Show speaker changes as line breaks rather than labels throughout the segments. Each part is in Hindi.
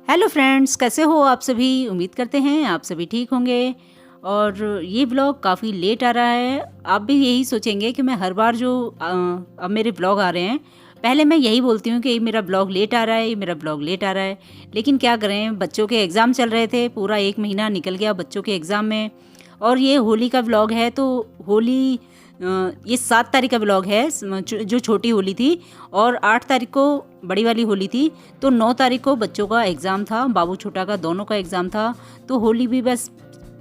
हेलो फ्रेंड्स, कैसे हो आप सभी। उम्मीद करते हैं आप सभी ठीक होंगे। और ये व्लॉग काफ़ी लेट आ रहा है। आप भी यही सोचेंगे कि मैं हर बार जो अब मेरे व्लॉग आ रहे हैं, पहले मैं यही बोलती हूँ कि ये मेरा व्लॉग लेट आ रहा है, ये मेरा व्लॉग लेट आ रहा है। लेकिन क्या करें, बच्चों के एग्ज़ाम चल रहे थे, पूरा 1 महीना निकल गया बच्चों के एग्ज़ाम में। और ये होली का व्लॉग है, तो होली ये 7 तारीख का व्लॉग है, जो छोटी होली थी। और 8 तारीख को बड़ी वाली होली थी। तो 9 तारीख को बच्चों का एग्ज़ाम था, बाबू छोटा का दोनों का एग्ज़ाम था। तो होली भी बस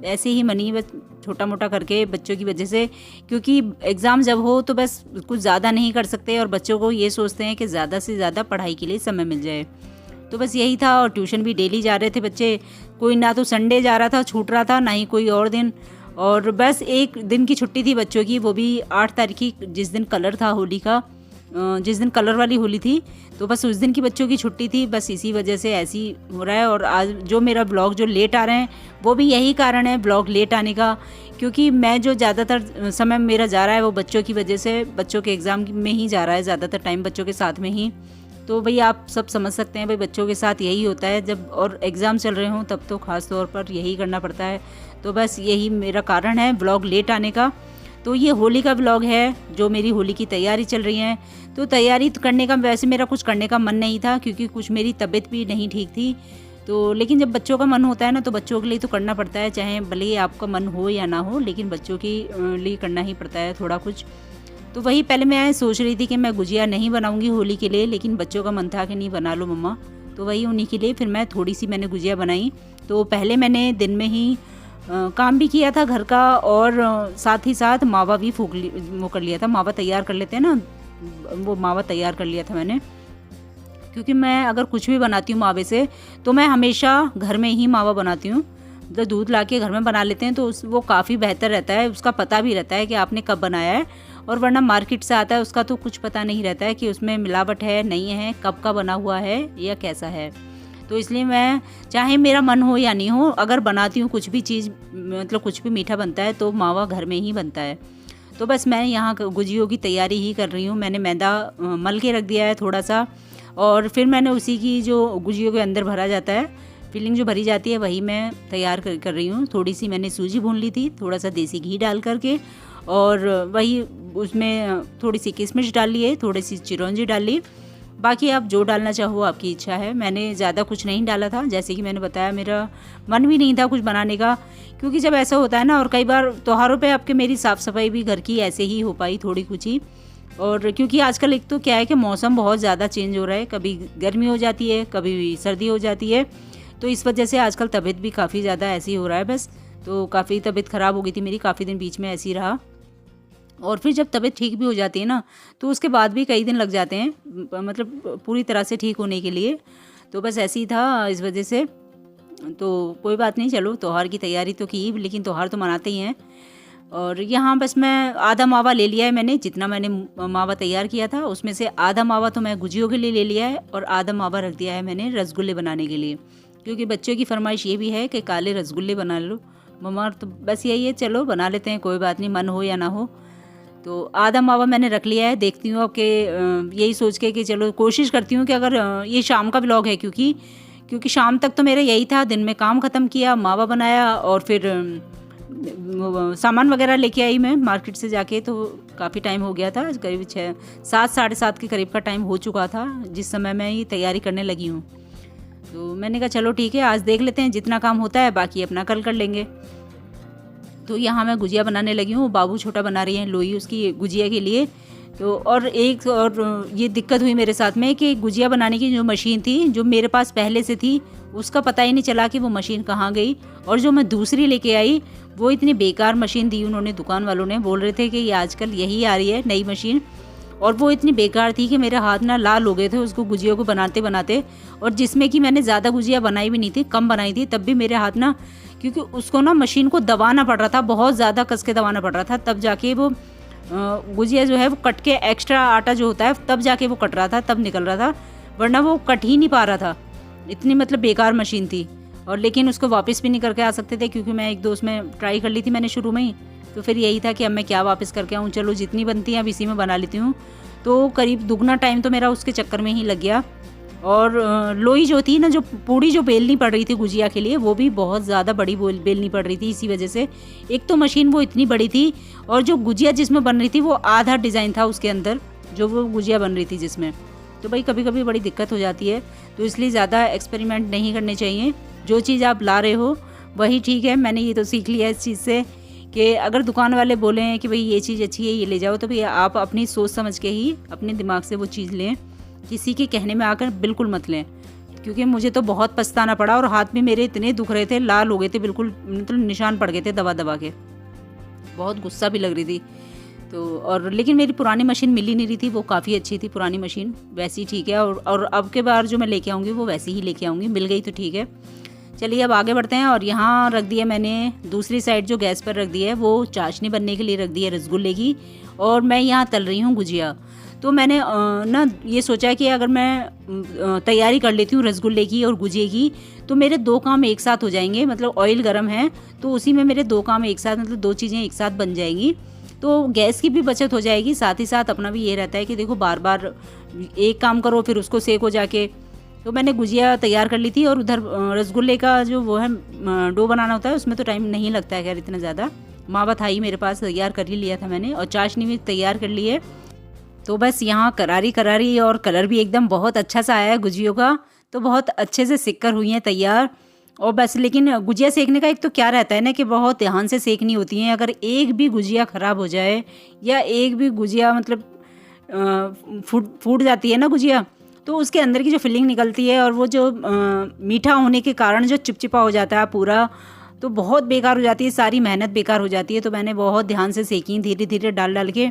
ऐसे ही मनी, बस छोटा मोटा करके बच्चों की वजह से, क्योंकि एग्ज़ाम जब हो तो बस कुछ ज़्यादा नहीं कर सकते। और बच्चों को ये सोचते हैं कि ज़्यादा से ज़्यादा पढ़ाई के लिए समय मिल जाए। तो बस यही था। और ट्यूशन भी डेली जा रहे थे बच्चे, कोई ना तो संडे जा रहा था, छूट रहा था, ना ही कोई और दिन। और बस एक दिन की छुट्टी थी बच्चों की, वो भी 8 तारीख की, जिस दिन कलर था होली का, जिस दिन कलर वाली होली थी। तो बस उस दिन की बच्चों की छुट्टी थी, बस इसी वजह से ऐसी हो रहा है। और आज जो मेरा ब्लॉग जो लेट आ रहे हैं, वो भी यही कारण है ब्लॉग लेट आने का। क्योंकि मैं जो ज़्यादातर समय मेरा जा रहा है वो बच्चों की वजह से, बच्चों के एग्ज़ाम में ही जा रहा है ज़्यादातर टाइम, बच्चों के साथ में ही। तो भाई आप सब समझ सकते हैं, भाई बच्चों के साथ यही होता है जब और एग्ज़ाम चल रहे हों, तब तो ख़ास तौर पर यही करना पड़ता है। तो बस यही मेरा कारण है व्लॉग लेट आने का। तो ये होली का व्लॉग है, जो मेरी होली की तैयारी चल रही है। तो तैयारी करने का वैसे मेरा कुछ करने का मन नहीं था, क्योंकि कुछ मेरी तबीयत भी नहीं ठीक थी। तो लेकिन जब बच्चों का मन होता है ना, तो बच्चों के लिए तो करना पड़ता है, चाहे भले ही आपका मन हो या ना हो, लेकिन बच्चों के लिए करना ही पड़ता है थोड़ा कुछ। तो वही पहले मैं सोच रही थी कि मैं गुजिया नहीं बनाऊंगी होली के लिए, लेकिन बच्चों का मन था कि नहीं बना लो मम्मा। तो वही उन्हीं के लिए फिर मैं थोड़ी सी मैंने गुजिया बनाई। तो पहले मैंने दिन में ही काम भी किया था घर का, और साथ ही साथ मावा भी वो कर लिया था। मावा तैयार कर लेते हैं ना, वो मावा तैयार कर लिया था मैंने। क्योंकि मैं अगर कुछ भी बनाती हूँ मावे से, तो मैं हमेशा घर में ही मावा बनाती हूँ। तो दूध ला के घर में बना लेते हैं, तो वो काफ़ी बेहतर रहता है। उसका पता भी रहता है कि आपने कब बनाया है। और वरना मार्केट से आता है, उसका तो कुछ पता नहीं रहता है कि उसमें मिलावट है नहीं है, कब का बना हुआ है या कैसा है। तो इसलिए मैं, चाहे मेरा मन हो या नहीं हो, अगर बनाती हूँ कुछ भी चीज़, मतलब कुछ भी मीठा बनता है, तो मावा घर में ही बनता है। तो बस मैं यहाँ गुजियों की तैयारी ही कर रही हूँ। मैंने मैदा मल के रख दिया है थोड़ा सा, और फिर मैंने उसी की जो गुजियों के अंदर भरा जाता है, फिलिंग जो भरी जाती है, वही मैं तैयार कर रही हूँ। थोड़ी सी मैंने सूजी भून ली थी, थोड़ा सा देसी घी डाल करके, और वही उसमें थोड़ी सी किशमिश डाल ली है, थोड़ी सी चिरौंजी डाल ली। बाकी आप जो डालना चाहो आपकी इच्छा है। मैंने ज़्यादा कुछ नहीं डाला था, जैसे कि मैंने बताया मेरा मन भी नहीं था कुछ बनाने का। क्योंकि जब ऐसा होता है ना, और कई बार त्योहारों पे आपके मेरी साफ़ सफाई भी घर की ऐसे ही हो पाई थोड़ी कुछ ही। और क्योंकि आजकल एक तो क्या है कि मौसम बहुत ज़्यादा चेंज हो रहा है, कभी गर्मी हो जाती है, कभी सर्दी हो जाती है। तो इस वजह से आजकल तबीयत भी काफ़ी ज़्यादा ऐसी हो रहा है बस। तो काफ़ी तबीयत ख़राब हो गई थी मेरी, काफ़ी दिन बीच में ऐसी रहा। और फिर जब तबीयत ठीक भी हो जाती है ना, तो उसके बाद भी कई दिन लग जाते हैं, मतलब पूरी तरह से ठीक होने के लिए। तो बस ऐसे ही था इस वजह से। तो कोई बात नहीं, चलो त्योहार की तैयारी तो की, लेकिन त्योहार तो मनाते ही हैं। और यहाँ बस मैं आधा मावा ले लिया है मैंने, जितना मैंने मावा तैयार किया था उसमें से आधा मावा तो मैं गुजियों के लिए ले लिया है, और आधा मावा रख दिया है मैंने रसगुल्ले बनाने के लिए। क्योंकि बच्चों की फरमाइश ये भी है कि काले रसगुल्ले बना लो मम्मा। तो बस यही है, चलो बना लेते हैं, कोई बात नहीं, मन हो या ना हो। तो आधा मावा मैंने रख लिया है। देखती हूँ अब कि यही सोच के कि चलो कोशिश करती हूँ कि अगर ये शाम का व्लॉग है, क्योंकि शाम तक तो मेरा यही था, दिन में काम ख़त्म किया, मावा बनाया, और फिर सामान वगैरह लेके आई मैं मार्केट से जाके। तो काफ़ी टाइम हो गया था, करीब 7 साढ़े 7 के करीब का टाइम हो चुका था जिस समय मैं ये तैयारी करने लगी हूँ। तो मैंने कहा चलो ठीक है, आज देख लेते हैं, जितना काम होता है बाकी अपना कल कर लेंगे। तो यहाँ मैं गुजिया बनाने लगी हूँ, बाबू छोटा बना रही हैं लोई उसकी गुजिया के लिए। तो और ये दिक्कत हुई मेरे साथ में कि गुजिया बनाने की जो मशीन थी, जो मेरे पास पहले से थी, उसका पता ही नहीं चला कि वो मशीन कहाँ गई। और जो मैं दूसरी लेके आई, वो इतनी बेकार मशीन दी उन्होंने, दुकान वालों ने। बोल रहे थे कि ये आजकल यही आ रही है नई मशीन, और वो इतनी बेकार थी कि मेरे हाथ ना लाल हो गए थे उसको गुजिया को बनाते बनाते। और जिसमें कि मैंने ज़्यादा गुजिया बनाई भी नहीं थी, कम बनाई थी, तब भी मेरे हाथ ना, क्योंकि उसको ना मशीन को दबाना पड़ रहा था, बहुत ज़्यादा कस के दबाना पड़ रहा था, तब जाके वो गुजिया जो है वो कट के, एक्स्ट्रा आटा जो होता है तब जाके वो कट रहा था, तब निकल रहा था, वरना वो कट ही नहीं पा रहा था। इतनी मतलब बेकार मशीन थी। और लेकिन उसको वापस भी नहीं करके आ सकते थे, क्योंकि मैं 1-2 उसमें ट्राई कर ली थी मैंने शुरू में ही। तो फिर यही था कि अब मैं क्या वापस करके आऊँ, चलो जितनी बनती है अब इसी में बना लेती हूँ। तो करीब दुगना टाइम तो मेरा उसके चक्कर में ही लग गया। और लोई जो थी ना, जो पूड़ी जो बेलनी पड़ रही थी गुजिया के लिए, वो भी बहुत ज़्यादा बड़ी बेलनी पड़ रही थी इसी वजह से। एक तो मशीन वो इतनी बड़ी थी, और जो गुजिया जिसमें बन रही थी वो आधा डिज़ाइन था उसके अंदर, जो वो गुजिया बन रही थी जिसमें। तो भाई कभी कभी बड़ी दिक्कत हो जाती है, तो इसलिए ज़्यादा एक्सपेरिमेंट नहीं करने चाहिए। जो चीज़ आप ला रहे हो वही ठीक है। मैंने ये तो सीख लिया इस चीज़ से कि अगर दुकान वाले बोलें कि भाई ये चीज़ अच्छी है, ये ले जाओ, तो भाई आप अपनी सोच समझ के ही अपने दिमाग से वो चीज़ लें, किसी के कहने में आकर बिल्कुल मत लें। क्योंकि मुझे तो बहुत पछताना पड़ा, और हाथ में मेरे इतने दुख रहे थे, लाल हो गए थे बिल्कुल, मतलब निशान पड़ गए थे दबा दबा के। बहुत गुस्सा भी लग रही थी। तो और लेकिन मेरी पुरानी मशीन मिल ही नहीं रही थी, वो काफ़ी अच्छी थी पुरानी मशीन, वैसी ठीक है। और अब के बार जो मैं लेके आऊँगी वो वैसी ही लेके आऊँगी, मिल गई तो ठीक है। चलिए अब आगे बढ़ते हैं। और यहाँ रख दिया मैंने दूसरी साइड जो गैस पर रख दी है, वो चाशनी बनने के लिए रख दी है रसगुल्ले की, और मैं यहाँ तल रही हूँ गुजिया। तो मैंने ना ये सोचा कि अगर मैं तैयारी कर लेती हूँ रसगुल्ले की और गुजिया की, तो मेरे दो काम एक साथ हो जाएंगे। मतलब ऑयल गर्म है तो उसी में मेरे दो काम एक साथ, मतलब दो चीज़ें एक साथ बन जाएंगी, तो गैस की भी बचत हो जाएगी। साथ ही साथ अपना भी ये रहता है कि देखो बार बार एक काम करो फिर उसको सेको जाके। तो मैंने गुजिया तैयार कर ली थी, और उधर रसगुल्ले का जो वो है डो बनाना होता है, उसमें तो टाइम नहीं लगता है खैर इतना ज़्यादा। मावा था ही मेरे पास, तैयार कर ही लिया था मैंने, और चाशनी भी तैयार कर ली है। तो बस यहाँ करारी करारी, और कलर भी एकदम बहुत अच्छा सा आया है गुजियों का, तो बहुत अच्छे से सिक कर हुई हैं तैयार। और बस लेकिन गुजिया सेकने का एक तो क्या रहता है ना कि बहुत ध्यान से सेकनी होती हैं। अगर एक भी गुजिया ख़राब हो जाए, या एक भी गुजिया मतलब फूट जाती है ना गुजिया, तो उसके अंदर की जो फिलिंग निकलती है, और वो जो मीठा होने के कारण जो चिपचिपा हो जाता है पूरा, तो बहुत बेकार हो जाती है, सारी मेहनत बेकार हो जाती है। तो मैंने बहुत ध्यान से सेकी, धीरे धीरे डाल डाल के।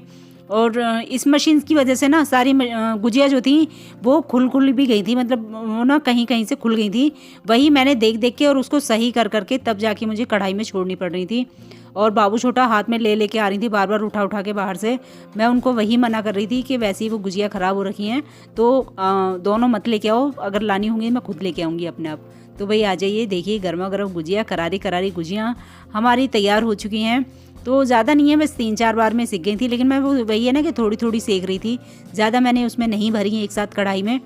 और इस मशीन की वजह से ना सारी गुजिया जो थी वो खुल भी गई थी, मतलब वो ना कहीं कहीं से खुल गई थी। वही मैंने देख देख के और उसको सही कर करके तब जाके मुझे कढ़ाई में छोड़नी पड़ रही थी। और बाबू छोटा हाथ में ले लेके आ रही थी, बार बार उठा उठा के बाहर से। मैं उनको वही मना कर रही थी कि वैसे ही वो गुजिया ख़राब हो रखी हैं, तो दोनों मत लेके आओ, अगर लानी होंगी मैं खुद लेके आऊँगी अपने आप। तो भाई आ जाइए, देखिए गर्मा गर्म गुजिया, करारी करारी गुजिया हमारी तैयार हो चुकी हैं। तो ज़्यादा नहीं है, बस 3-4 बार में सीख गई थी, लेकिन मैं वो वही है ना कि थोड़ी थोड़ी सेक रही थी, ज़्यादा मैंने उसमें नहीं भरी एक साथ कढ़ाई में,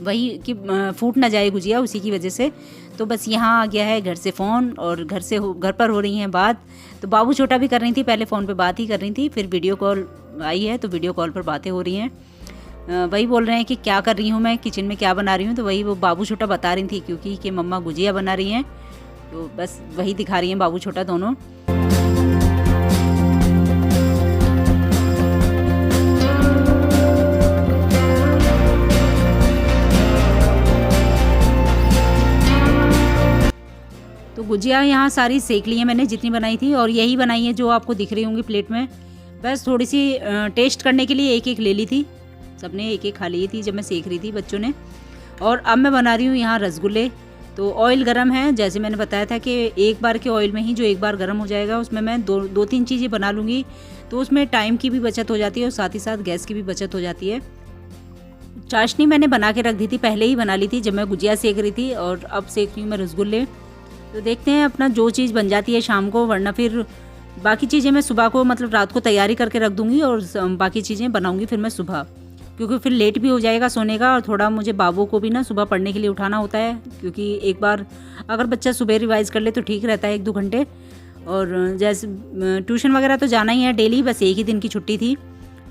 वही कि फूट ना जाए गुजिया, उसी की वजह से। तो बस यहाँ आ गया है घर से फ़ोन, और घर पर हो रही हैं बात। तो बाबू छोटा भी कर रही थी, पहले फ़ोन पे बात ही कर रही थी, फिर वीडियो कॉल आई है तो वीडियो कॉल पर बातें हो रही हैं। वही बोल रहे हैं कि क्या कर रही हूँ मैं, किचन में क्या बना रही हूँ, तो वही वो बाबू छोटा बता रही थी, क्योंकि कि मम्मा गुजिया बना रही हैं, तो बस वही दिखा रही हैं बाबू छोटा दोनों। तो गुजिया यहाँ सारी सेक ली है मैंने, जितनी बनाई थी, और यही बनाई है जो आपको दिख रही होंगी प्लेट में। बस थोड़ी सी टेस्ट करने के लिए एक एक ले ली थी, सबने एक एक खा ली थी जब मैं सेक रही थी बच्चों ने। और अब मैं बना रही हूँ यहाँ रसगुल्ले। तो ऑयल गरम है, जैसे मैंने बताया था कि एक बार के ऑयल में ही जो एक बार गरम हो जाएगा उसमें मैं दो तीन चीज़ें बना लूँगी, तो उसमें टाइम की भी बचत हो जाती है और साथ ही साथ गैस की भी बचत हो जाती है। चाशनी मैंने बना के रख दी थी, पहले ही बना ली थी जब मैं गुजिया सेक रही थी, और अब सेक रही हूँ मैं रसगुल्ले। तो देखते हैं अपना जो चीज़ बन जाती है शाम को, वरना फिर बाकी चीज़ें मैं सुबह को, मतलब रात को तैयारी करके रख दूँगी, और बाकी चीज़ें बनाऊँगी फिर मैं सुबह, क्योंकि फिर लेट भी हो जाएगा सोने का। और थोड़ा मुझे बाबू को भी ना सुबह पढ़ने के लिए उठाना होता है, क्योंकि एक बार अगर बच्चा सुबह रिवाइज़ कर ले तो ठीक रहता है 1-2 घंटे। और जैसे ट्यूशन वगैरह तो जाना ही है डेली, बस एक ही दिन की छुट्टी थी।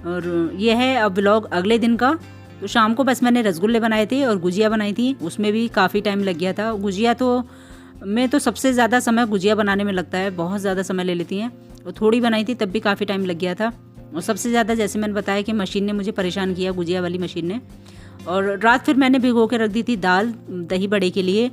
और ये है अब व्लॉग अगले दिन का। तो शाम को बस मैंने रसगुल्ले बनाए थे और गुजिया बनाई थी, उसमें भी काफ़ी टाइम लग गया था। गुजिया तो मैं तो सबसे ज़्यादा समय गुजिया बनाने में लगता है, बहुत ज़्यादा समय ले लेती हैं, और थोड़ी बनाई थी तब भी काफ़ी टाइम लग गया था। और सबसे ज़्यादा जैसे मैंने बताया कि मशीन ने मुझे परेशान किया, गुजिया वाली मशीन ने। और रात फिर मैंने भिगो के रख दी थी दाल, दही बड़े के लिए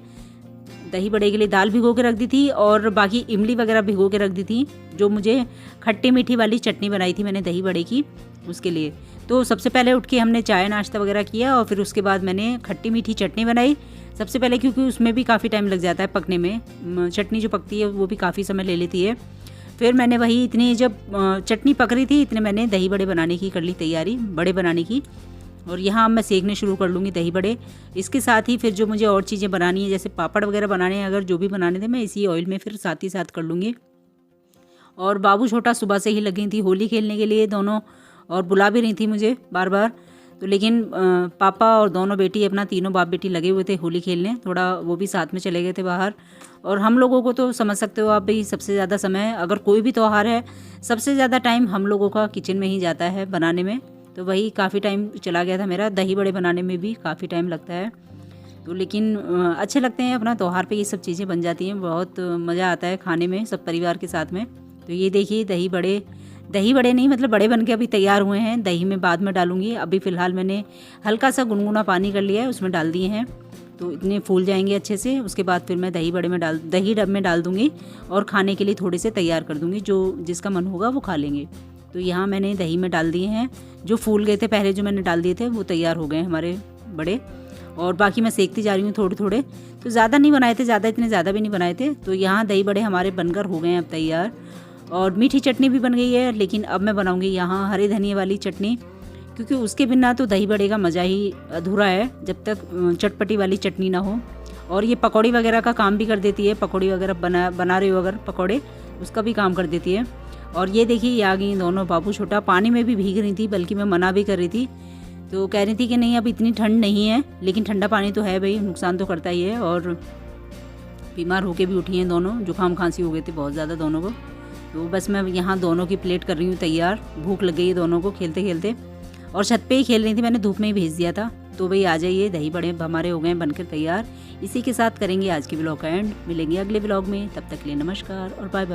दाल भिगो के रख दी थी, और बाकी इमली वगैरह भिगो के रख दी थी, जो मुझे खट्टी मीठी वाली चटनी बनाई थी मैंने दही बड़े की, उसके लिए। तो सबसे पहले उठ के हमने चाय नाश्ता वगैरह किया, और फिर उसके बाद मैंने खट्टी मीठी चटनी बनाई सबसे पहले, क्योंकि उसमें भी काफ़ी टाइम लग जाता है पकने में, चटनी जो पकती है वो भी काफ़ी समय ले लेती है। फिर मैंने वही इतनी जब चटनी पक रही थी इतने मैंने दही बड़े बनाने की कर ली तैयारी, बड़े बनाने की। और यहाँ अब मैं सेकने शुरू कर लूँगी दही बड़े। इसके साथ ही फिर जो मुझे और चीज़ें बनानी है, जैसे पापड़ वगैरह बनाने हैं, अगर जो भी बनाने थे मैं इसी ऑयल में फिर साथ ही साथ कर लूँगी। और बाबू छोटा सुबह से ही लगी थी होली खेलने के लिए दोनों, और बुला भी रही थी मुझे बार बार। तो लेकिन पापा और दोनों बेटी अपना तीनों बाप बेटी लगे हुए थे होली खेलने, थोड़ा वो भी साथ में चले गए थे बाहर। और हम लोगों को तो समझ सकते हो आप भी, सबसे ज़्यादा समय अगर कोई भी त्यौहार है, सबसे ज़्यादा टाइम हम लोगों का किचन में ही जाता है बनाने में। तो वही काफ़ी टाइम चला गया था मेरा, दही बड़े बनाने में भी काफ़ी टाइम लगता है। तो लेकिन अच्छे लगते हैं, अपना त्यौहार पे ये सब चीज़ें बन जाती हैं, बहुत मज़ा आता है खाने में सब परिवार के साथ में। तो ये देखिए दही बड़े नहीं मतलब बड़े बन के अभी तैयार हुए हैं। दही में बाद में डालूंगी, अभी फ़िलहाल मैंने हल्का सा गुनगुना पानी कर लिया है, उसमें डाल दिए हैं, तो इतने फूल जाएंगे अच्छे से। उसके बाद फिर मैं दही डब में डाल दूँगी और खाने के लिए थोड़े से तैयार कर दूँगी, जो जिसका मन होगा वो खा लेंगे। तो यहाँ मैंने दही में डाल दिए हैं, जो फूल गए थे पहले जो मैंने डाल दिए थे वो तैयार हो गए हमारे बड़े। और बाकी मैं सेकती जा रही हूँ थोड़े थोड़े, तो ज़्यादा नहीं बनाए थे, इतने ज़्यादा भी नहीं बनाए थे। तो यहाँ दही बड़े हमारे बनकर हो गए हैं अब तैयार। और मीठी चटनी भी बन गई है, लेकिन अब मैं बनाऊँगी यहाँ हरे धनिए वाली चटनी, क्योंकि उसके बिना तो दही बड़े का मज़ा ही अधूरा है जब तक चटपटी वाली चटनी ना हो। और ये पकौड़ी वगैरह का काम भी कर देती है, पकौड़ी वगैरह बना रहे हो अगर पकौड़े, उसका भी काम कर देती है। और ये देखिए ये आ गई दोनों बाबू छोटा, पानी में भी भीग रही थी, बल्कि मैं मना भी कर रही थी, तो कह रही थी कि नहीं अब इतनी ठंड नहीं है, लेकिन ठंडा पानी तो है भाई, नुकसान तो करता ही है। और बीमार होके भी उठी हैं दोनों, जुकाम खांसी हो गए थे बहुत ज़्यादा दोनों को। तो बस मैं यहाँ दोनों की प्लेट कर रही हूँ तैयार, भूख लग गई है दोनों को खेलते खेलते। और छत पे ही खेल रही थी, मैंने धूप में ही भेज दिया था। तो भाई आ जाइए, दही बड़े हमारे हो गए हैं बनकर तैयार। इसी के साथ करेंगे आज के ब्लॉग का एंड, मिलेंगे अगले ब्लॉग में, तब तक के लिए नमस्कार और बाय बाय।